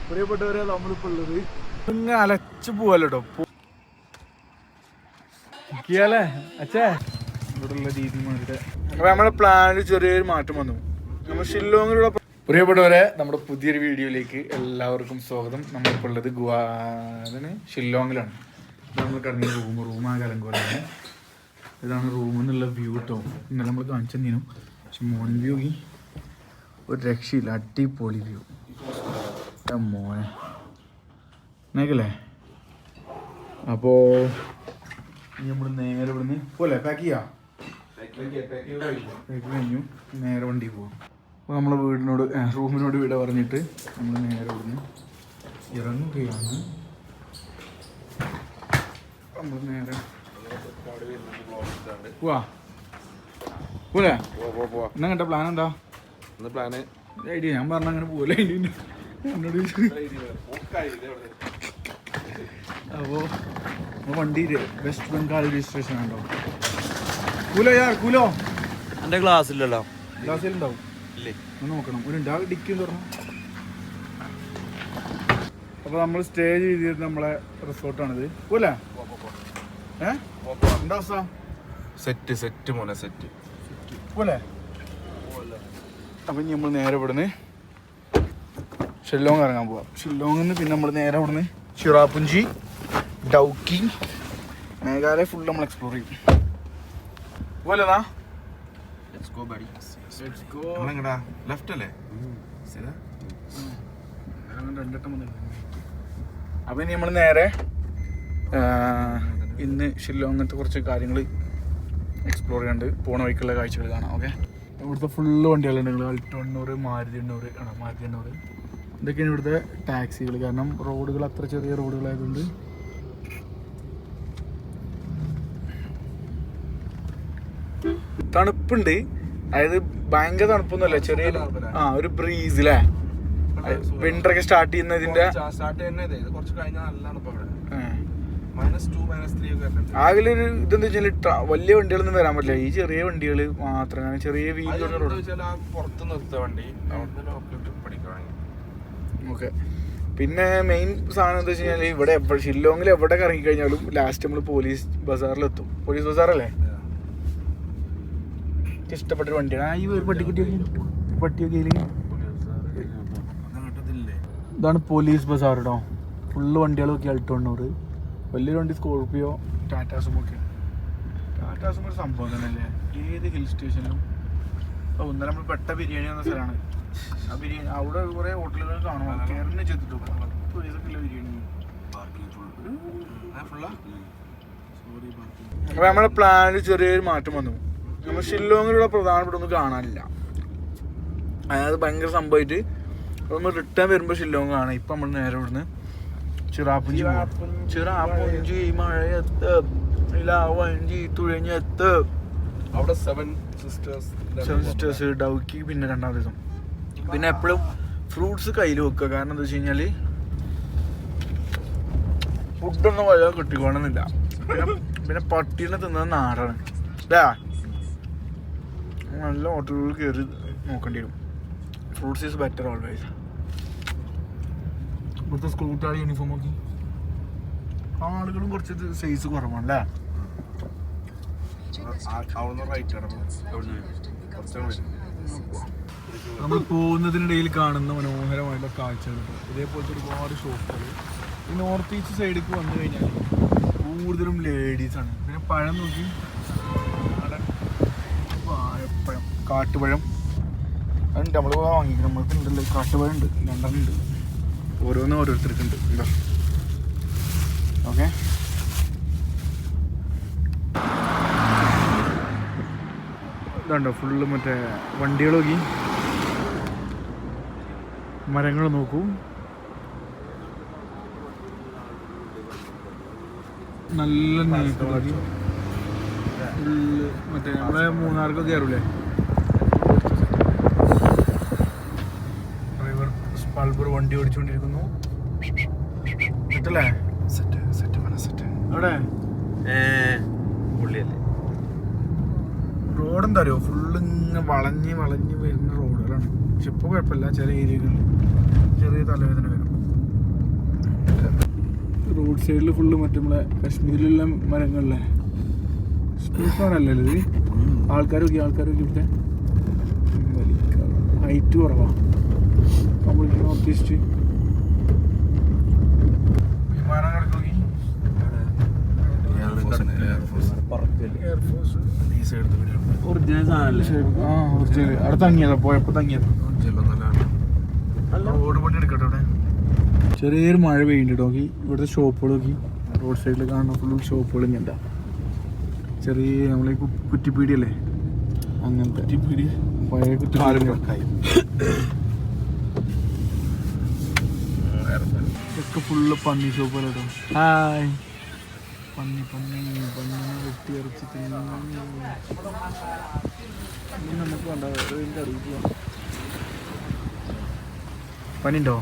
പ്രിയപ്പെട്ടവരെ, നമ്മളിപ്പോ ഉള്ളത് ഇങ്ങനെ അലച്ചു പോവല്ലോ കേട്ടോ. അച്ഛേ ഇവിടെയുള്ള രീതി മാറിയിട്ട് അപ്പൊ നമ്മുടെ പ്ലാനിൽ ചെറിയൊരു മാറ്റം വന്നു. നമ്മൾ ഷില്ലോങ്ങിലുള്ള പ്രിയപ്പെട്ടവരെ, നമ്മുടെ പുതിയൊരു വീഡിയോയിലേക്ക് എല്ലാവർക്കും സ്വാഗതം. നമ്മളിപ്പോൾ ഉള്ളത് ഷില്ലോങ്ങിലാണ്. നമ്മൾ കിടങ്ങിയ റൂമാകെ അലങ്കോലാണ്. ഇതാണ് റൂമെന്നുള്ള വ്യൂ കേട്ടോ. ഇന്നലെ നമ്മൾ കാണിച്ചു തന്നീനും. പക്ഷെ മോർണിംഗ് വ്യൂ ഒരു രക്ഷയില്ല, അടിപൊളി വ്യൂ മോനെ നേക്കല്ലേ. അപ്പോൾ നമ്മൾ നേരെ ഇവിടുന്ന് പോലെ പാക്ക് ചെയ്യാം. പാക്ക് കഴിഞ്ഞു നേരെ വണ്ടി പോവാം. അപ്പോൾ നമ്മളെ റൂമിനോട് വീട് പറഞ്ഞിട്ട് നമ്മൾ നേരെ ഇവിടുന്ന് ഇറങ്ങുകയാണ്. നമ്മൾ നേരെ പോവാ പോലെ എന്നാ കേട്ടോ. പ്ലാൻ എന്താ? പ്ലാന് ഐഡിയ ഞാൻ പറഞ്ഞ അങ്ങനെ പോലെ എന്നോട് അപ്പോൾ വണ്ടി വെസ്റ്റ് ബംഗാൾ രജിസ്ട്രേഷൻ ഉണ്ടോ? കൂലോ എൻ്റെ ക്ലാസ്സിലല്ലോ. ക്ലാസ്സിലുണ്ടാവും ഇല്ലേ? നോക്കണം. ഒരു ഡിക്കും തുറന്നു. അപ്പോൾ നമ്മൾ സ്റ്റേ ചെയ്തിരുന്നത് നമ്മളെ റിസോർട്ടാണിത്. പോലെ എന്താ അവസ്ഥ? സെറ്റ് മോനെ സെറ്റ് പോലെ. അപ്പം ഇനി നമ്മൾ നേരെ ഇവിടുന്ന് ഷില്ലോങ് ഇറങ്ങാൻ പോവാം. ഷില്ലോങ്ങിൽ നിന്ന് പിന്നെ നമ്മൾ നേരെ ഇവിടുന്ന് ചിറാപുഞ്ചി, ഡൗക്കി, മേഘാലയ ഫുൾ നമ്മൾ എക്സ്പ്ലോർ ചെയ്യും. പോലെന്നാ ലെഫ്റ്റ് അല്ലേ? അപ്പം ഇനി നമ്മൾ നേരെ ഇന്ന് ഷില്ലോങ്ങത്തെ കുറച്ച് കാര്യങ്ങൾ എക്സ്പ്ലോർ ചെയ്യാണ്ട് പോണ വഴിക്കുള്ള കാഴ്ചകൾ കാണാം. ഓക്കെ, ഇവിടുത്തെ ഫുള്ള് വണ്ടികളുണ്ട്. അൾട്ടോ 800, മാരുതി 800 ഇതൊക്കെയാണ് ഇവിടുത്തെ ടാക്സികൾ. കാരണം റോഡുകൾ അത്ര ചെറിയ റോഡുകളായതുകൊണ്ട് തണുപ്പുണ്ട്. അതായത് ഭയങ്കര തണുപ്പൊന്നുമല്ല, ചെറിയ ഒരു ബ്രീസ് അല്ലേ. വിന്റർ ഒക്കെ സ്റ്റാർട്ട് ചെയ്യുന്നതിന്റെ ആകെ ഒരു ഇതെന്താ വെച്ചാൽ വലിയ വണ്ടികളൊന്നും വരാൻ പറ്റില്ല. ഈ ചെറിയ വണ്ടികൾ മാത്രം, ചെറിയ വീലുള്ള റോഡ്. ഓക്കെ, പിന്നെ മെയിൻ സാധനം എന്താ വെച്ച് കഴിഞ്ഞാൽ ഇവിടെ ഷില്ലോങ്ങിൽ എവിടെ ഇറങ്ങി കഴിഞ്ഞാലും ലാസ്റ്റ് നമ്മൾ പോലീസ് ബസാറിലെത്തും. പോലീസ് ബസാറല്ലേ ഇഷ്ടപ്പെട്ടൊരു വണ്ടിയാണ്. ഈ ഒരു പട്ടിയൊക്കെ ഇതാണ് പോലീസ് ബസാർ കേട്ടോ. ഫുള്ള് വണ്ടികളൊക്കെ അൾട്ടോ 800. വലിയൊരു വണ്ടി സ്കോർപ്പിയോ, ടാറ്റാ സുമൊക്കെ. ടാറ്റാ സുമോ ഒരു സംഭവം തന്നെയല്ലേ. ഏത് ഹിൽ സ്റ്റേഷനിലും. ഇന്നലെ നമ്മൾ പെട്ട ബിരിയാണി എന്ന സ്ഥലമാണ്. ആ ബിരിയാണി അവിടെ കുറേ ഹോട്ടലുകൾ കാണും. കേരള ചെയ്തിട്ടു ബിരിയാണി. അപ്പോൾ നമ്മുടെ പ്ലാനിൽ ചെറിയൊരു മാറ്റം വന്നു. നമ്മൾ ഷില്ലോങ്ങിലുള്ള പ്രധാനപ്പെട്ട ഒന്നും കാണാനില്ല. അതായത് ഭയങ്കര സംഭവമായിട്ട് നമ്മൾ റിട്ടേൺ വരുമ്പോൾ ഷില്ലോങ് കാണാം. ഇപ്പം നമ്മൾ നേരെ ഇവിടുന്ന് ചിറാപുഞ്ചി മഴയത്ത് ഇലാവഞ്ചി തുഴഞ്ഞെത്ത്. അവിടെ സെവൻ സിസ്റ്റേഴ്സ് ഡൗക്കി പിന്നെ 2ാം ദിവസം. പിന്നെ എപ്പോഴും ഫ്രൂട്ട്സ് കയ്യിൽ വെക്കുക. കാരണം എന്താ വെച്ച് കഴിഞ്ഞാൽ ഫുഡൊന്നും വല്ല കിട്ടിക്കോണമെന്നില്ല. പിന്നെ പട്ടീനെ തിന്നത് നാടാണ് അല്ലേ. നല്ല ഹോട്ടലുകളിൽ കയറി നോക്കേണ്ടി വരും. Fruits is better always. ഇവിടുത്തെ സ്കൂട്ടാർ യൂണിഫോം നോക്കി ആളുകളും കുറച്ച് സൈസ് കുറവാണല്ലേ. നമ്മൾ പോകുന്നതിനിടയിൽ കാണുന്ന മനോഹരമായിട്ടുള്ള കാഴ്ചകൾ. ഇതേപോലത്തെ ഒരുപാട് ഷോപ്പുകൾ. ഈ നോർത്ത് ഈസ്റ്റ് സൈഡിലേക്ക് വന്നു കഴിഞ്ഞാൽ കൂടുതലും ലേഡീസാണ്. പിന്നെ പഴം നോക്കി, വാഴപ്പഴം, കാട്ടുപഴം അതുണ്ട്. നമ്മൾ വാങ്ങിക്കണം. നമ്മൾക്ക് ഉണ്ടല്ലോ കാട്ടുപഴം ഉണ്ട്, 2 ഉണ്ട്. ഓരോരുത്തർക്കുണ്ട്. എന്താ ഓക്കെ. ഇതുണ്ടോ ഫുള്ള് മറ്റേ വണ്ടികൾ നോക്കി, മരങ്ങൾ നോക്കൂ. നല്ല നീക്കം ഫുള്ള് മറ്റേ നമ്മളെ മൂന്നാർക്കൊക്കെ കയറൂലേ. ഡ്രൈവർ സ്പാൾബർ വണ്ടി ഓടിച്ചുകൊണ്ടിരിക്കുന്നു. സെറ്റല്ലേ? അവിടെ റോഡെന്താ അറിയോ, ഫുള്ള് ഇങ്ങനെ വളഞ്ഞ് വരുന്ന റോഡുകളാണ്. പക്ഷെ ഇപ്പോൾ കുഴപ്പമില്ല. ചില ഏരിയകളിൽ ചെറിയ തലവേദന വരും. റോഡ് സൈഡിൽ ഫുള്ള് മറ്റേ നമ്മളെ കാശ്മീരിലുള്ള മരങ്ങളിലെ മരമല്ലേ ഇത്. ആൾക്കാർ നോക്കി ഇവിടുത്തെ ഹൈറ്റ് കുറവാണ്. നമ്മൾ നോർത്ത് ഈസ്റ്റ് വിമാനങ്ങളൊക്കെ നോക്കി ഒറിജിനൽ ഒറിജിനൽ അവിടെ തങ്ങിയതാ പോയപ്പോ തങ്ങിയത്. റോഡ് പണി എടുക്കട്ടെ ഇവിടെ. ചെറിയൊരു മഴ പെയ്യുന്നുണ്ട് നോക്കി. ഇവിടുത്തെ ഷോപ്പുകൾ നോക്കി. റോഡ് സൈഡിൽ കാണുന്ന ഫുൾ ഷോപ്പുകൾ ഇങ്ങനത്തെ ചെറിയ നമ്മളെ കുറ്റിപ്പീടിയല്ലേ അങ്ങനത്തെ കുറ്റിപ്പീടി പഴയ കുറ്റിപ്പീടി. ഇതൊക്കെ ഫുള്ള് പന്നി ഷോപ്പുകൾ കേട്ടോ. ഹായ് പന്നി വെട്ടി ഇറച്ചി നമുക്ക് വേണ്ട അതിൻ്റെ അറിയില്ല. പനിയുണ്ടോ?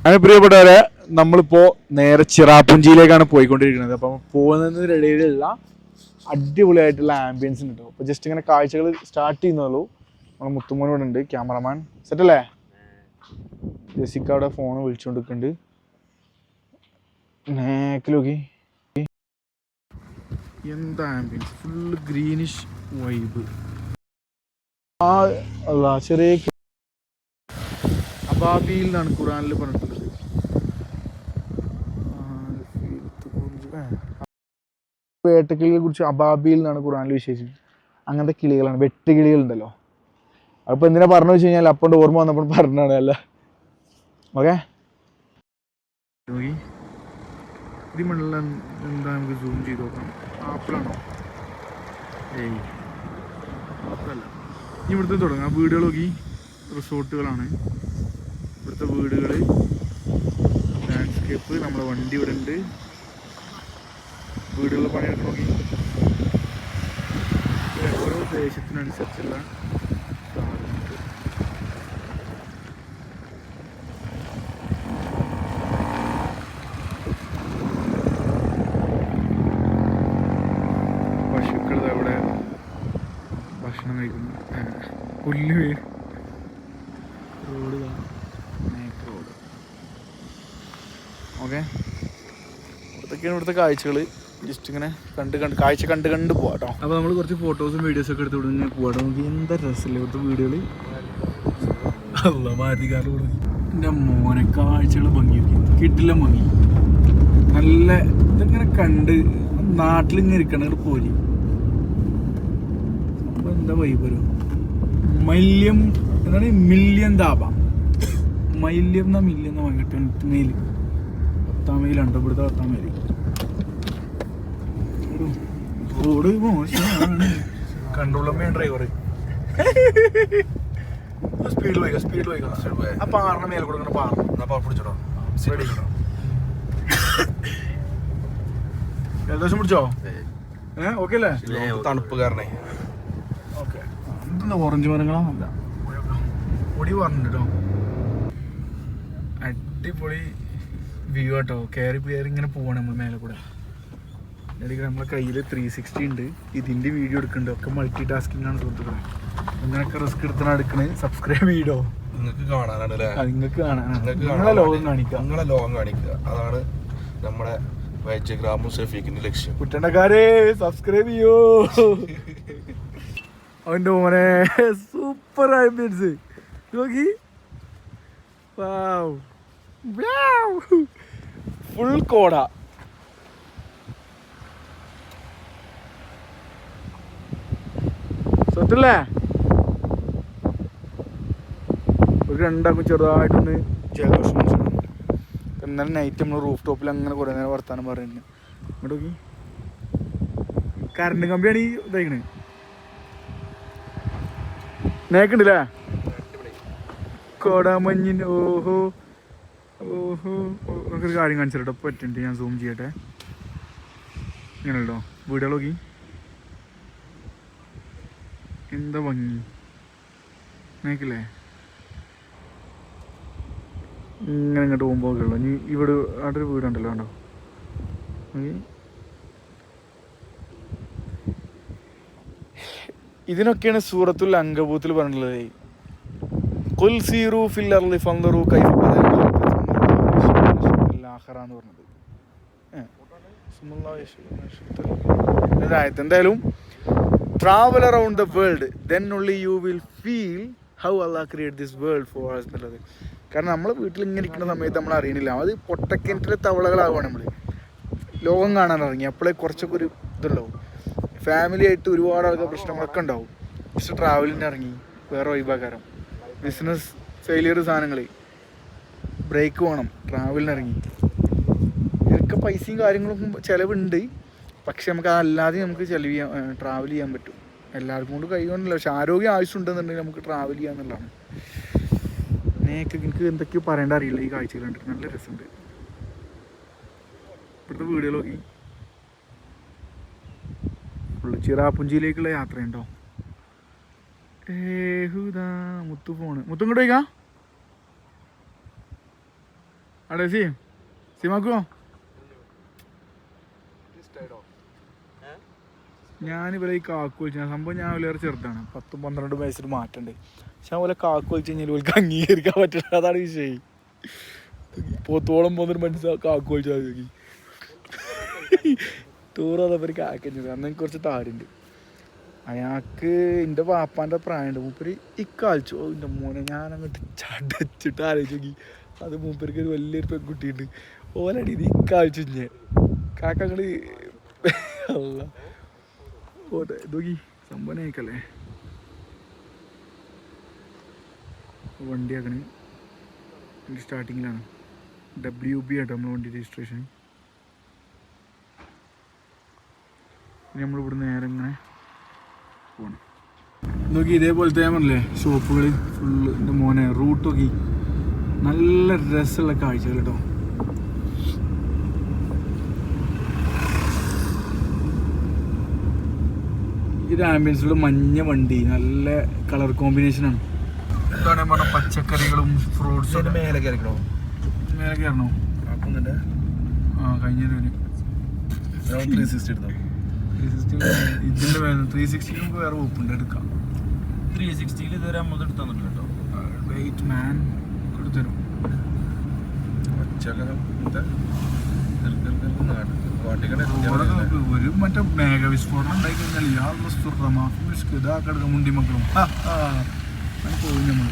അങ്ങനെ പ്രിയപ്പെട്ടവരെ നമ്മളിപ്പോൾ നേരെ ചിറാപ്പുഞ്ചിയിലേക്കാണ് പോയിക്കൊണ്ടിരിക്കുന്നത്. അപ്പം പോകുന്നതിനിടയിലുള്ള അടിപൊളിയായിട്ടുള്ള ആംബിയൻസ് ഉണ്ട്. അപ്പോൾ ജസ്റ്റ് ഇങ്ങനെ കാഴ്ചകൾ സ്റ്റാർട്ട് ചെയ്യുന്നുള്ളൂ. നമ്മുടെ മുത്തുമോൻ ഇവിടെ ഉണ്ട്, ക്യാമറമാൻ സെറ്റല്ലേ. ജെസിക്ക അവിടെ ഫോൺ വിളിച്ചുകൊണ്ടിരിക്കുന്നുണ്ട്. നേക്കിലോക്കി എന്താ ആംബിയൻസ്, ഫുള്ള് ഗ്രീനിഷ് വൈബ്. അല്ല ചെറിയ അബാബിയിൽ നിന്നാണ് ഖുറാനിൽ പറഞ്ഞിട്ടുള്ളത്. വേട്ടക്കിളികളെ കുറിച്ച് അബാബിയിൽ നിന്നാണ് ഖുറാനിൽ വിശേഷിച്ചത്. അങ്ങനത്തെ കിളികളാണ്, വെട്ടുകിളികളുണ്ടല്ലോ. അതിപ്പോൾ എന്തിനാ പറഞ്ഞു വെച്ച് കഴിഞ്ഞാൽ അപ്പോണ്ട് ഓർമ്മ വന്നപ്പോൾ പറഞ്ഞാണ് അല്ല. ഓക്കെ ഇതിമുള്ള എന്താ നമുക്ക് സൂം ചെയ്ത് നോക്കാം. ആപ്പിളാണോ? ഏയ് ആപ്പിളല്ല. ഇനി ഇവിടുത്തെ തുടങ്ങാം. വീടുകൾ നോക്കി, റിസോർട്ടുകളാണ് ഇവിടുത്തെ വീടുകൾ. ലാൻഡ്സ്കേപ്പ്, നമ്മളെ വണ്ടി ഇവിടെ ഉണ്ട്. വീടുകൾ പണിയെടുത്ത് നോക്കി. ഓരോ ദേശത്തിനനുസരിച്ചുള്ള പശുക്കൾ അവിടെ ഭക്ഷണം കഴിക്കുന്നു. പുല്ല് വീട്. Road road. ഓക്കെ, ഇതൊക്കെയാണ് ഇവിടുത്തെ കാഴ്ചകൾ. ജസ്റ്റ് ഇങ്ങനെ കാഴ്ച കണ്ട് പോവാം കേട്ടോ. അപ്പോൾ നമ്മൾ കുറച്ച് ഫോട്ടോസും വീഡിയോസും ഒക്കെ എടുത്ത് ഇവിടെ ഇങ്ങനെ പോവാട്ടോ. നമുക്ക് എന്താ രസമല്ലേ ഇവിടുത്തെ വീടുകൾ. അല്ല മാരുതിക്കാരുടെ കൂടെ എൻ്റെ മോനെ കാഴ്ചകൾ ഭംഗി കിട്ടില്ല ഭംഗി. നല്ല ഇതിങ്ങനെ കണ്ട് നാട്ടിലിങ്ങനെ ഇരിക്കണം. ഇവിടെ പോരി അപ്പോൾ എന്താ വൈബ് വരും. മല്യം എന്താണ് മില്യൻ ധാബ. മല്യം എന്നാ മില്യൻ എന്നാ വാങ്ങിട്ട് 10th മൈൽ 10ാം മൈലുണ്ടോ ഇവിടുത്തെ 10ാം മൈൽ. റോഡ് മോശമാണ്. കൺട്രോളമ്മ ഡ്രൈവർ സ്പീഡിൽ പോയിക്കാം. ആ പാറിന് മേലെ കൊടുക്കണ പിടിച്ചോട്ടോ. ജലദോഷം പിടിച്ചോ? ഓക്കെ അല്ലേ? തണുപ്പ് കാരണേ. ഓക്കെ, ഇതെന്താ ഓറഞ്ച് മരങ്ങളോ? അല്ല, പൊടി പറഞ്ഞിട്ട് കേട്ടോ. അടിപൊളി വ്യൂ കേട്ടോ. കയറി ഇങ്ങനെ പോവാണ് നമ്മൾ മേലെ കൂടെ. ഇടയ്ക്ക് നമ്മളെ കയ്യിൽ 360 ഉണ്ട്. ഇതിൻ്റെ വീഡിയോ എടുക്കുന്നുണ്ട്. ഒക്കെ മൾട്ടി ടാസ്കിംഗ് ആണ് സുഹൃത്തുക്കളെ. ഇങ്ങനെയൊക്കെ റിസ്ക് എടുത്താണ് എടുക്കണത്. സബ്സ്ക്രൈബ് ചെയ്തോ. നിങ്ങൾക്ക് കാണാനാണ് അല്ലേ? നിങ്ങൾക്ക് കാണാനാണ്. നിങ്ങളെ ലോകം കാണിക്കുക. നിങ്ങളെ ലോകം കാണിക്കുക. അതാണ് നമ്മുടെ വൈദ്യഗ്രാമം ഷെഫീഖിന്റെ ലക്ഷ്യം. കുട്ടണ്ടക്കാരെ സബ്സ്ക്രൈബ് ചെയ്യോ. അവൻ്റെ മോനെ സൂപ്പർ ആംബിയൻസ് നോക്കി. ഫുൾ കോട. സത്തല്ലേ ഒരു രണ്ടാക്കും ചെറുതായിട്ടൊന്ന് ജലദോഷം മനസ്സിലാണ്. എന്നാലും നൈറ്റ് നമ്മൾ റൂഫ് ടോപ്പിൽ അങ്ങനെ കുറേ നേരം വർത്താനം പറയുന്നുണ്ട്. ഇങ്ങോട്ട് നോക്കി, കറണ്ട് കമ്പിയാണ് ഈ ഇതായിക്കണേ. നേക്കുണ്ടല്ലേ കോടാമഞ്ഞിന്. ഓഹോ നമുക്കൊരു കാര്യം കാണിച്ചിട്ടോ. പറ്റുന്നുണ്ട്, ഞാൻ സൂം ചെയ്യട്ടെ. ഇങ്ങനെയുണ്ടോ വീടുകൾ നോക്കി. എന്താ ഭംഗി നേക്കില്ലേ. ഇങ്ങനെ ഇങ്ങോട്ട് പോകുമ്പോൾ ഉള്ളൂ. ഇനി ഇവിടെ അവിടെ ഒരു വീടുണ്ടല്ലോ കണ്ടോ. ഇതിനൊക്കെയാണ് സൂറത്തുൽ അങ്കബൂത്തിൽ പറഞ്ഞിട്ടുള്ളത്. ഖുൽ സീറൂ ഫിൽ അർളി ഫൻദറൂ കൈഫ ബദഅ ഖൽഖ സുമ്മ ആഖിറ എന്ന് പറഞ്ഞത്. എന്തായാലും travel around the world, then only you will feel how Allah created this world for us എന്നുള്ളത്. കാരണം നമ്മൾ വീട്ടിൽ ഇങ്ങനെ ഇരിക്കുന്ന സമയത്ത് നമ്മൾ അറിയണില്ല, അത് പൊട്ടക്കിണറ്റിലെ തവളകളാവുകയാണ്. നമ്മൾ ലോകം കാണാൻ ഇറങ്ങി അപ്പോഴേ കുറച്ചൊക്കെ ഒരു ഇതുണ്ടാവും. ഫാമിലി ആയിട്ട് ഒരുപാട് ആൾക്കാർ പ്രശ്നങ്ങളൊക്കെ ഉണ്ടാവും. ജസ്റ്റ് ട്രാവലിന് ഇറങ്ങി വേറെ വൈഭാകാരം, ബിസിനസ് ഫെയിലിയർ സാധനങ്ങൾ, ബ്രേക്ക് വേണം, ട്രാവലിന് ഇറങ്ങി. ഇതൊക്കെ പൈസയും കാര്യങ്ങളൊക്കെ ചിലവുണ്ട്, പക്ഷെ നമുക്ക് അതല്ലാതെ നമുക്ക് ചിലവ് ചെയ്യാൻ ട്രാവൽ ചെയ്യാൻ പറ്റും. എല്ലാവർക്കും കൊണ്ട് കഴിയുന്നില്ല, പക്ഷെ ആരോഗ്യം ആവശ്യമുണ്ടെന്നുണ്ടെങ്കിൽ നമുക്ക് ട്രാവൽ ചെയ്യാന്നുള്ളതാണ്. എനിക്ക് എന്തൊക്കെയോ പറയേണ്ട അറിയില്ല. ഈ കാഴ്ചകൾ കണ്ടിട്ട് നല്ല രസമുണ്ട്. ഇപ്പോഴത്തെ വീടുകൾ നോക്കി ഫുള്ള് ചിറാപുഞ്ചിയിലേക്കുള്ള യാത്രയുണ്ടോ. മുത്തു ഫോണ്, മുത്തും കൂടെ വയ്ക്കാം അവിടെ. സിമാക്കുമോ? ഞാനിവരെ ഈ കാക്കു വിളിച്ച സംഭവം ഞാൻ വലിയ ചെറുതാണ്, 10-12 വയസ്സിൽ മാറ്റണ്ട്. പക്ഷെ അതുപോലെ കാക്കു വിളിച്ച് കഴിഞ്ഞാൽ ഇവർക്ക് അംഗീകരിക്കാൻ പറ്റില്ല, അതാണ് വിഷയം. പോത്തോളം പോകുന്നൊരു മനസ്സിലാ കാക്കു വിളിച്ചാൽ നോക്കി ടൂർ അതപ്പോൾ കാക്കഞ്ഞത്. അന്ന് എനിക്ക് കുറച്ച് താരുണ്ട്. അയാൾക്ക് എൻ്റെ വാപ്പാൻ്റെ പ്രായമുണ്ട്. മൂപ്പര് ഇക്കാലിച്ചു. എൻ്റെ മോനെ ഞാനങ്ങോട്ട് ചടച്ചിട്ട് ആലോചിച്ച് നോക്കി. അത് മൂപ്പർക്ക് ഒരു വലിയൊരു പെൺകുട്ടിയുണ്ട്, ഓലടി ഇത് ഇക്കാലിച്ചു ഞാൻ കാക്ക അങ്ങോട്ട് അല്ല ഓട്ടെ നോക്കി സംഭവം അയക്കല്ലേ. വണ്ടിയാക്കണേ സ്റ്റാർട്ടിങ്ങിലാണ്. WB ആട്ടോ നമ്മൾ വണ്ടി രജിസ്ട്രേഷൻ. നമ്മളിവിടെ നേരെ ഇങ്ങനെ പോകണം. നോക്കി ഇതേപോലത്തെ ഞാൻ പറഞ്ഞില്ലേ ഷോപ്പുകൾ ഫുള്ള്. എൻ്റെ മോനെ റൂട്ട് നോക്കി നല്ല രസമുള്ള കാഴ്ചകൾ കേട്ടോ. ഇത് ആംബിയൻസിലുള്ള മഞ്ഞ വണ്ടി, നല്ല കളർ കോമ്പിനേഷനാണ്. എന്താണ് പറഞ്ഞ പച്ചക്കറികളും ഫ്രൂട്ട്സും. മേലെ കയറിക്കണോ? മേലെ കയറണോ? ആക്കുന്നുണ്ട്. ആ കഴിഞ്ഞൊരു 360 എടുത്തോ? 360 ഇതിൻ്റെ വേണം. 360 വേറെ വകുപ്പുണ്ട്, എടുക്കാം. 360 ഇതുവരെ നമ്മൾ എടുത്തു തന്നിട്ടുണ്ട് കേട്ടോ. വെയിറ്റ് മാൻ കൊടുത്തരും. ഒരു മറ്റേ മേഘവിസ്ഫോടനം ഉണ്ടായി കഴിഞ്ഞാൽ ഇയാൾ മുണ്ടി മക്കളും പോകും. നമ്മൾ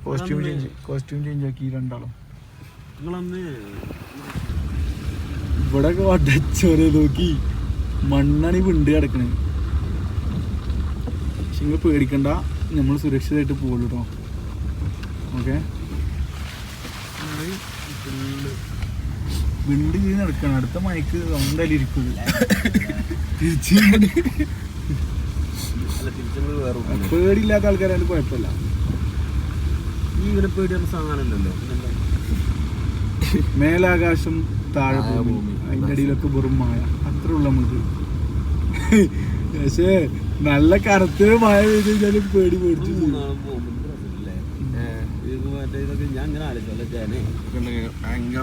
കോസ്റ്റ്യൂം ചേഞ്ച് ആക്കി രണ്ടാളും. ഇവിടെ വടച്ചോരെ നോക്കി മണ്ണാണ് ഈ വിണ്ട് കിടക്കണേ. പക്ഷെ നിങ്ങൾ പേടിക്കണ്ട, നമ്മൾ സുരക്ഷിതമായിട്ട് പോകുള്ളൂ കേട്ടോ. ഓക്കെ, വിണ്ട് ചെയ്ത് നടക്കണം. അടുത്ത മയക്ക് എന്തായാലും ഇരിക്കുള്ളൂ. പേടിയില്ലാത്ത ആൾക്കാരായാലും കുഴപ്പമില്ല. മേലാകാശം താഴെ ഭൂമി, അതിൻ്റെ അടിയിലൊക്കെ വെറും മായ, അത്രേ ഉള്ളു നമുക്ക്. പക്ഷേ നല്ല കറുത്ത മായ പെയ്ത് കഴിഞ്ഞാലും പേടി പേടിച്ചു. ഞാൻ അങ്ങനെ ആലോചിച്ചല്ലേ ഭയങ്കര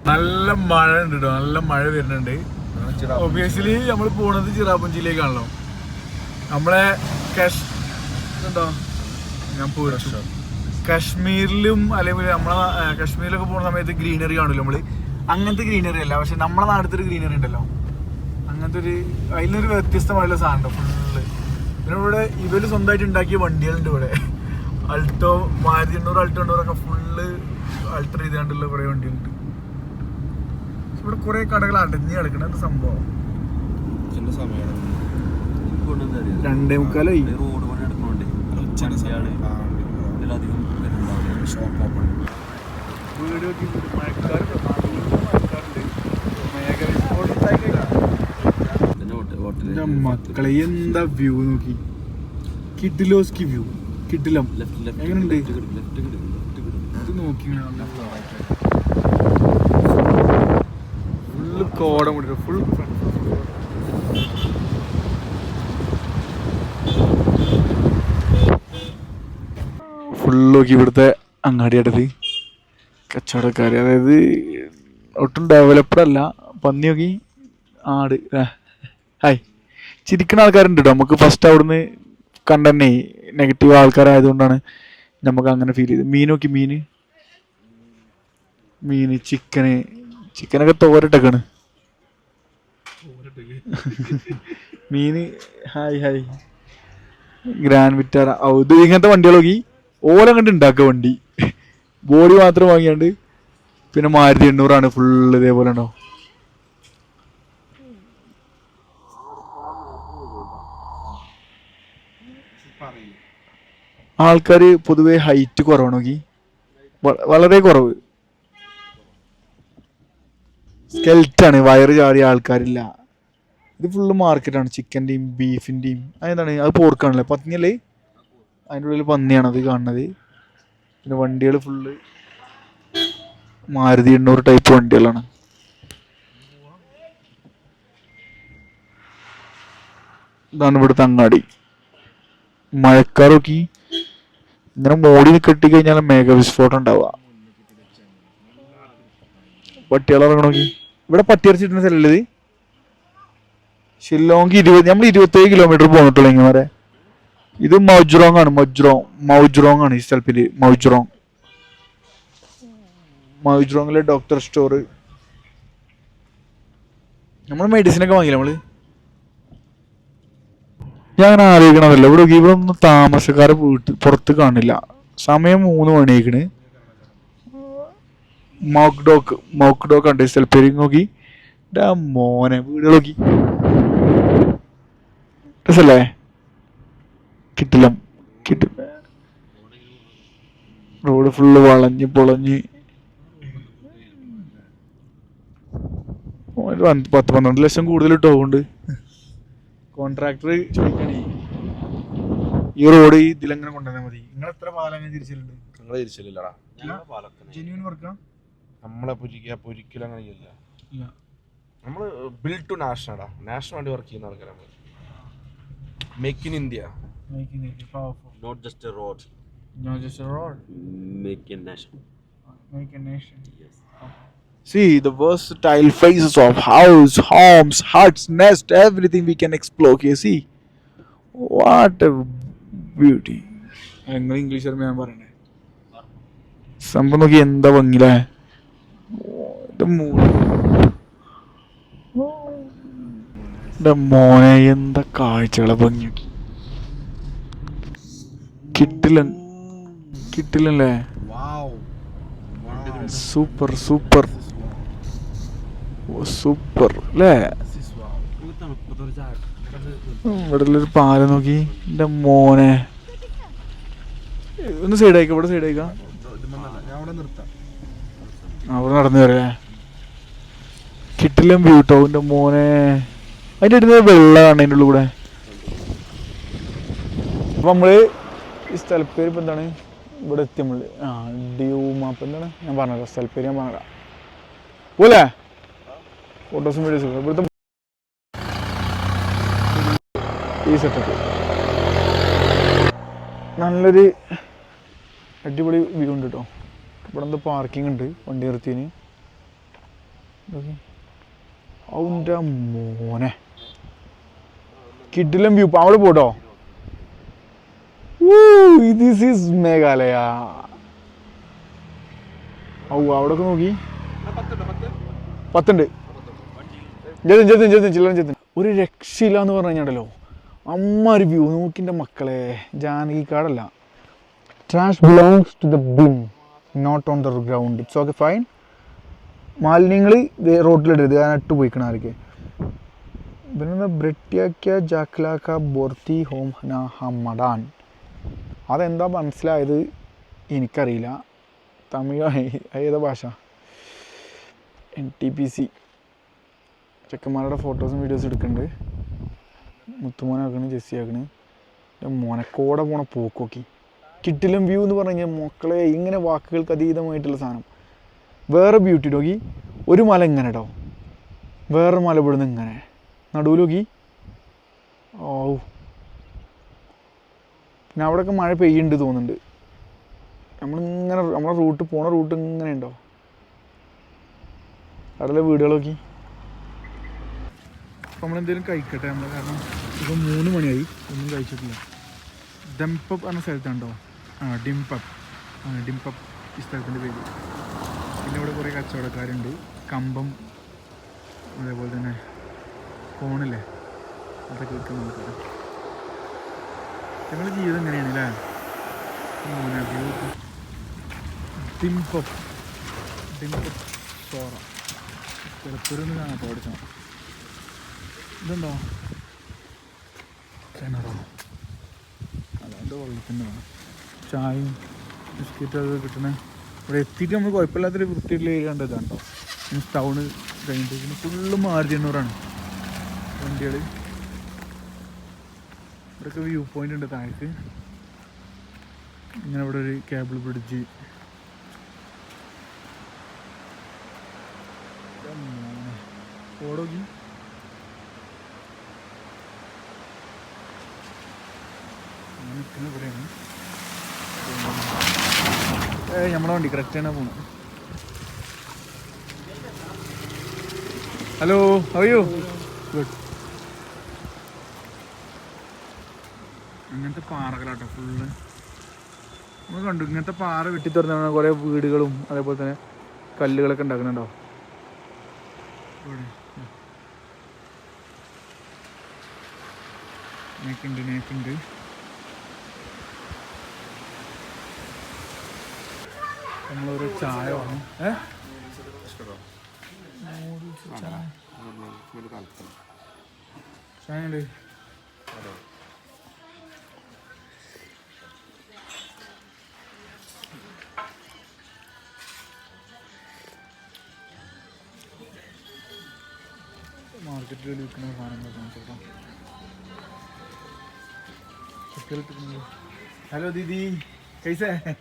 നല്ല മഴ ഉണ്ട് കേട്ടോ, നല്ല മഴ വരുന്നുണ്ട്. ഒബിയസ്ലി നമ്മൾ പോണത് ചിറാപുഞ്ചിയിലേക്കാണല്ലോ. നമ്മളെ ഉണ്ടോ ഞാൻ പോയി കശ്മീരിലും അല്ലെങ്കിൽ നമ്മളെ കശ്മീരിലൊക്കെ പോകുന്ന സമയത്ത് ഗ്രീനറി കാണുമല്ലോ നമ്മള്. അങ്ങനത്തെ ഗ്രീനറി അല്ല, പക്ഷെ നമ്മളെ നാട്ടിലൊരു ഗ്രീനറി ഉണ്ടല്ലോ, അങ്ങനത്തെ ഒരു അതിനൊരു വ്യത്യസ്തമായിട്ടുള്ള സാധനം ഉണ്ടോ ഫുള്ള്. പിന്നെ ഇവിടെ ഇവര് സ്വന്തമായിട്ട് ഉണ്ടാക്കിയ വണ്ടികളുണ്ട് ഇവിടെ. Alto, Maruti 800, Alto 800 full alter ചെയ്താണ്ടുള്ള കുറെ വണ്ടികളുണ്ട്. ഇവിടെ കുറെ കടകൾ അടഞ്ഞു കിടക്കണ സംഭവം. 2:45 റോഡ് പണി നടക്കുന്നുണ്ട്. മക്കളെ എന്താ വ്യൂ നോക്കി, കിഡിലോസ്കി വ്യൂ, കിഡിലം. എങ്ങനെയുണ്ട്? ഇത് നോക്കി ഫുള്ള് കോട മുടിക്കും ഫുൾ നോക്കി ഇവിടുത്തെ അങ്ങാടി അടുത്ത് കച്ചവടക്കാർ, അതായത് ഒട്ടും ഡെവലപ്ഡ് അല്ല. പന്നി നോക്കി ആട്. ഹായ്, ചിരിക്കുന്ന ആൾക്കാരുണ്ട് കേട്ടോ. നമുക്ക് ഫസ്റ്റ് അവിടുന്ന് കണ്ടന്നെ നെഗറ്റീവ് ആൾക്കാരായതുകൊണ്ടാണ് നമുക്ക് അങ്ങനെ ഫീൽ ചെയ്ത്. മീൻ നോക്കി, മീൻ ചിക്കനൊക്കെ തോരട്ടൊക്കെയാണ്. മീന് ഹായ് ഗ്രാൻഡ് വിറ്റാറ. ഇത് ഇങ്ങനത്തെ വണ്ടികൾ നോക്കി ഓലം കണ്ട് ഉണ്ടാക്കുക വണ്ടി. ബോഡി മാത്രം വാങ്ങിയാണ്ട്. പിന്നെ മാരുതി 800 ഫുള്ള് ഇതേപോലെ ഉണ്ടോ. ആൾക്കാർ പൊതുവെ ഹൈറ്റ് കുറവാണ് നോക്കി, വളരെ കുറവ്. സ്കെൽറ്റാണ്, വയറ് ചാടിയ ആൾക്കാരില്ല. ഇത് ഫുള്ള് മാർക്കറ്റാണ്, ചിക്കൻ്റെയും ബീഫിൻ്റെയും. അതെന്താണ് അത് പോർക്കാണല്ലേ, പന്നിയല്ലേ, അതിൻ്റെ ഉള്ളിൽ പന്നിയാണ് അത് കാണുന്നത്. പിന്നെ വണ്ടികൾ ഫുള്ള് മാരുതി 800 ടൈപ്പ് വണ്ടികളാണ്. ഇതാണ് ഇവിടുത്തെ അങ്ങാടി. മഴക്കാർ നോക്കി ഇങ്ങനെ മോടി കെട്ടിക്കഴിഞ്ഞാൽ മേഘവിസ്ഫോടനം ഉണ്ടാവുക. പട്ടികളിറങ്ങണ നോക്കി. ഇവിടെ പട്ടി ഇറച്ചിട്ടുന്ന സ്ഥലമല്ലേ ഇത്? ഷില്ലോങ് 27 കിലോമീറ്റർ പോന്നിട്ടുള്ളൂ ഇങ്ങനെ വരെ. ഇത് മൗജ്രോങ് ആണ്, മൗജ്രോങ് ആണ് ഈ സ്ഥലത്തില്. മൗജ്രോങ്ങിലെ ഡോക്ടർ സ്റ്റോർ. നമ്മൾ മെഡിസിനൊക്കെ വാങ്ങിയില്ല നമ്മള്. ഞാൻ അങ്ങനെ ആലോചിക്കണമല്ലോ, ഇവിടെ ഒന്നും താമസക്കാരെ പുറത്ത് കാണില്ല. സമയം 3 മണിയായിക്കണ്. മൗക്ഡോക്ക് ഉണ്ട് സ്ഥലപ്പേര് നോക്കി. മോനെ വീട് നോക്കി രസല്ലേ. കിട്ടില്ല റോഡ് ഫുള്ള് വളഞ്ഞ് പൊളഞ്ഞ്. 10-12 ലക്ഷം കൂടുതൽ ഇട്ടോണ്ട് കോൺട്രാക്ടർ ചോദിക്കണേ ഈ റോഡ് ഇതിലെങ്ങനെ കൊണ്ടുവന്നാൽ മതി. നിങ്ങൾ എത്ര പാലം അങ്ങനെ തിരിച്ചിട്ടുണ്ട്? നിങ്ങളെ തിരിച്ചില്ലടാ, ജെന്യൂൻ വർക്കാ. നമ്മളെ പൊരിക്കലും അങ്ങനെ ഇല്ല. നമ്മള് ബിൽഡ് ടു നാഷണൽ വേണ്ടി വർക്ക് ചെയ്യുന്ന ആൾക്കാരാണ്. Make in India, not just a road. Make a nation. Yes. See the versatile phases of house, homes, huts, nest, everything we can explore here. See what a beauty. എങ്ങനെ English ഞാൻ പറയണേ സംഭവം നോക്കി എന്താ ഭംഗിയില്ലേ. മോനെ എന്താ കാഴ്ചകളെ ഭംഗി. കിട്ടില്ലല്ലേ. സൂപ്പർ അല്ലേ. ഇവിടെ ഉള്ളൊരു പാലം നോക്കി എന്റെ മോനെ. ഒന്ന് സൈഡായിക്കാം, ഇവിടെ സൈഡായിക്കാം. അവിടെ നടന്നു വരേ. കിട്ടില്ല ബ്യൂട്ടോ എന്റെ മോനെ. അതിൻ്റെ അടുത്ത് വെള്ളമാണ് അതിൻ്റെ ഉള്ളിൽ കൂടെ. അപ്പം നമ്മള് ഈ സ്ഥലപ്പേര് ഇപ്പം എന്താണ്, ഇവിടെ എത്തി നമ്മള്. ഡ്യൂ മാപ്പ് എന്താണ് ഞാൻ പറഞ്ഞത്, സ്ഥലപ്പേര് ഞാൻ പറഞ്ഞതാ പോലെ. ഫോട്ടോസും വീഡിയോസും ഇവിടുത്തെ ഈ സെറ്റപ്പ് നല്ലൊരു അടിപൊളി വ്യൂ ഉണ്ട് കേട്ടോ. ഇവിടെ എന്താ പാർക്കിംഗ് ഉണ്ട് വണ്ടി നിർത്തിന്. അവൻ്റെ മോനെ കിഡിലം വ്യൂ. അവിടെ പോട്ടോ. This is Meghalaya. അവിടെ ഒക്കെ നോക്കി 10 ചില്ലറ. ഒരു രക്ഷയില്ല എന്ന് പറഞ്ഞു കഴിഞ്ഞാലോ അമ്മ ഒരു വ്യൂ നോക്കിൻ്റെ മക്കളെ. ജാനകിക്കാടല്ല. Trash belongs to the bin, not on the ground. It's okay fine. മാലിന്യങ്ങൾ റോഡിലിടരുത്, അതിനട്ട് പോയിക്കണം ആർക്ക്. പിന്നെ ബ്രിട്യാക്ക ജാക്ലാക്ക ബോർത്തി ഹോം ഹമഡാൻ. അതെന്താ മനസ്സിലായത് എനിക്കറിയില്ല. തമിഴ് ഏതാ ഭാഷ? NTPC. ചെക്കന്മാരുടെ ഫോട്ടോസും വീഡിയോസും എടുക്കുന്നുണ്ട്. മുത്തുമോനാക്കണ്, ജെസ്സി ആക്കണ്. മോനക്കോടെ പോണ പോക്കോക്കി. കിട്ടിലും വ്യൂ എന്ന് പറഞ്ഞു കഴിഞ്ഞാൽ മക്കളെ ഇങ്ങനെ വാക്കുകൾക്ക് അതീതമായിട്ടുള്ള സാധനം. വേറെ ബ്യൂട്ടി നോക്കി, ഒരു മല ഇങ്ങനെ കേട്ടോ, വേറെ മല ഇവിടുന്ന് ഇങ്ങനെ നടുവിൽ നോക്കി. ഓ പിന്നെ അവിടെയൊക്കെ മഴ പെയ്യുന്നുണ്ട് തോന്നുന്നുണ്ട്. നമ്മളിങ്ങനെ നമ്മളെ റൂട്ട് പോണ റൂട്ട് ഇങ്ങനെ ഉണ്ടോ, അവിടെ വീടുകൾ നോക്കി. അപ്പോൾ നമ്മളെന്തെങ്കിലും കഴിക്കട്ടെ നമ്മൾ, കാരണം ഇപ്പം 3 മണിയായി, ഒന്നും കഴിച്ചിട്ടില്ല. ഡംപപ്പ് എന്ന സ്ഥലത്തുണ്ടോ? ഡിംപപ്പ് ഈ സ്ഥലത്തിൻ്റെ പേര്. പിന്നെ ഇവിടെ കുറേ കച്ചവടക്കാരുണ്ട്. കമ്പം, അതേപോലെ തന്നെ ഫോണില്ലേ, അതൊക്കെ വിൽക്കാൻ നോക്കാം. നിങ്ങളുടെ ജീവിതം എങ്ങനെയാണ് അല്ലേ? ഡിംപപ്പ് ചോറ ചിലപ്പോഴൊന്നും കാണാം. പഠിച്ചോ ഇതുണ്ടോ? കിണറോ? അതാണ്ട് വെള്ളത്തിൻ്റെ വേണം. ചായയും ബിസ്ക്കറ്റും അത് കിട്ടണേ. ഇവിടെ എത്തിയിട്ട് നമ്മൾ കുഴപ്പമില്ലാത്തൊരു വൃത്തിയുള്ള ഏരിയ ഉണ്ട്. ഇതാണ്ടോ ടൗണ് കഴിഞ്ഞിട്ട് പിന്നെ ഫുള്ള് മാർജിനൂറാണ് വണ്ടികൾ. ഇവിടെയൊക്കെ വ്യൂ പോയിൻ്റ് ഉണ്ട് താഴേക്ക്. ഇങ്ങനെ ഇവിടെ ഒരു കേബിൾ ബ്രിഡ്ജ്. ഓടോക്കി നിൽക്കുന്ന ഇവിടെയാണ്. നമ്മളെ വണ്ടി കറക്റ്റാണ് പോണത്. Hello, how you? ഗുഡ്. അങ്ങനത്തെ പാറകളാട്ടോ ഫുള്ള്. നമ്മൾ കണ്ടു ഇങ്ങനത്തെ പാറ വെട്ടി തുറന്ന കുറേ വീടുകളും അതേപോലെ തന്നെ കല്ലുകളൊക്കെ ഉണ്ടാക്കുന്നുണ്ടോ? നേക്കുണ്ട്. നമ്മളൊരു ചായ വാങ്ങും. ചായ ഉണ്ട്. മാർക്കറ്റിൽ വിൽക്കുന്ന സാധനങ്ങളൊക്കെ. हेलो दीदी, कैसे है?